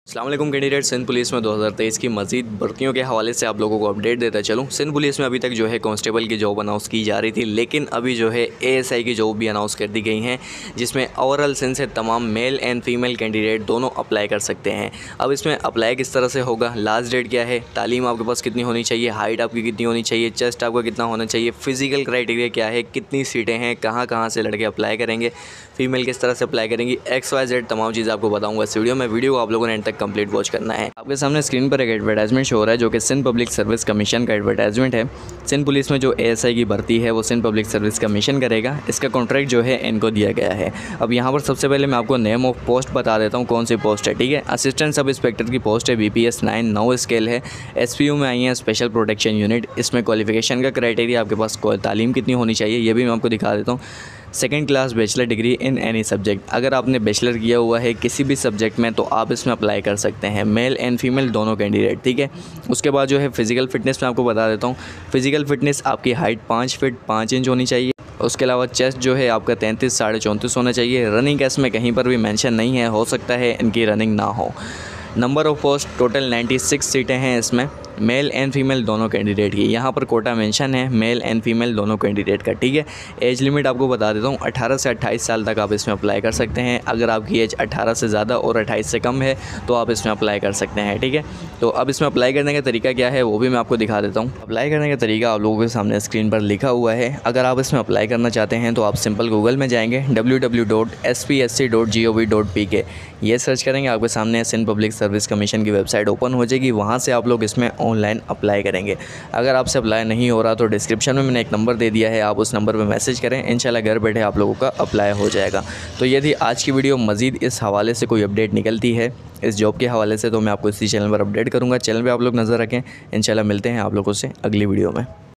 अस्सलाम वालेकुम candidate. Sindh police में 2023 की मज़ीद भर्तियों के हवाले से आप लोगों को अपडेट देता चलूँ। सिंध पुलिस में अभी तक जो है कांस्टेबल की जॉब अनाउंस की जा रही थी, लेकिन अभी जो है एएसआई की जॉब भी अनाउंस कर दी गई हैं, जिसमें ओवरऑल सिंध से तमाम मेल एंड फीमेल कैंडिडेट दोनों अप्लाई कर सकते हैं। अब इसमें अप्लाई किस तरह से होगा, लास्ट डेट क्या है, तालीम आपके पास कितनी होनी चाहिए, हाइट आपकी कितनी होनी चाहिए, चेस्ट आपका कितना होना चाहिए, फिजिकल क्राइटेरिया क्या है, कितनी सीटें हैं, कहाँ कहाँ से लड़के अप्लाई करेंगे, फीमेल किस तरह से अप्लाई करेंगी, XYZ तमाम चीज़ आपको बताऊँगा इस वीडियो में। वीडियो को आप लोगों ने एंड तक कंप्लीट वॉच करना है। आपके सामने स्क्रीन पर एक एडवर्टाइजमेंट शो हो रहा है, जो कि सिंध पब्लिक सर्विस कमीशन का एडवर्टाइजमेंट है। सिंध पुलिस में जो एएसआई की भर्ती है वो सिंध पब्लिक सर्विस कमीशन करेगा। इसका कॉन्ट्रैक्ट जो है इनको दिया गया है। अब यहाँ पर सबसे पहले मैं आपको नेम ऑफ पोस्ट बता देता हूँ, कौन सी पोस्ट है। ठीक है, असिस्टेंट सब इंस्पेक्टर की पोस्ट है, BPS 9 9 स्केल है। SPU में आई है स्पेशल प्रोटेक्शन यूनिट। इसमें क्वालिफिकेशन का क्राइटेरिया आपके पास तालीम कितनी होनी चाहिए ये भी मैं आपको दिखा देता हूँ। Second class bachelor degree in any subject, अगर आपने बैचलर किया हुआ है किसी भी सब्जेक्ट में तो आप इसमें अप्लाई कर सकते हैं, मेल एंड फीमेल दोनों कैंडिडेट। ठीक है, उसके बाद जो है फिजिकल फिटनेस मैं आपको बता देता हूँ। फिजिकल फिटनेस आपकी हाइट 5 फीट 5 इंच होनी चाहिए। उसके अलावा चेस्ट जो है आपका 33 साढ़े 34 होना चाहिए। रनिंग केस में कहीं पर भी मेंशन नहीं है, हो सकता है इनकी रनिंग ना हो। नंबर ऑफ़ पोस्ट टोटल 96 सीटें हैं इसमें, मेल एंड फीमेल दोनों कैंडिडेट की। यहाँ पर कोटा मेंशन है मेल एंड फीमेल दोनों कैंडिडेट का। ठीक है, एज लिमिट आपको बता देता हूँ, 18 से 28 साल तक आप इसमें अप्लाई कर सकते हैं। अगर आपकी एज 18 से ज़्यादा और 28 से कम है तो आप इसमें अप्लाई कर सकते हैं। ठीक है, तो अब इसमें अप्लाई करने का तरीका क्या है वो भी मैं आपको दिखा देता हूँ। अप्लाई करने का तरीका आप लोगों के सामने स्क्रीन पर लिखा हुआ है। अगर आप इसमें अप्लाई करना चाहते हैं तो आप सिंपल गूगल में जाएंगे, www.spsc.gov.pk ये सर्च करेंगे, आपके सामने सिंध पब्लिक सर्विस कमीशन की वेबसाइट ओपन हो जाएगी। वहाँ से आप लोग इसमें ऑनलाइन अप्लाई करेंगे। अगर आपसे अप्लाई नहीं हो रहा तो डिस्क्रिप्शन में मैंने एक नंबर दे दिया है, आप उस नंबर पे मैसेज करें, इंशाल्लाह घर बैठे आप लोगों का अप्लाई हो जाएगा। तो ये थी आज की वीडियो। मज़ीद इस हवाले से कोई अपडेट निकलती है इस जॉब के हवाले से तो मैं आपको इसी चैनल पर अपडेट करूँगा। चैनल पर आप लोग नज़र रखें। इंशाल्लाह मिलते हैं आप लोगों से अगली वीडियो में।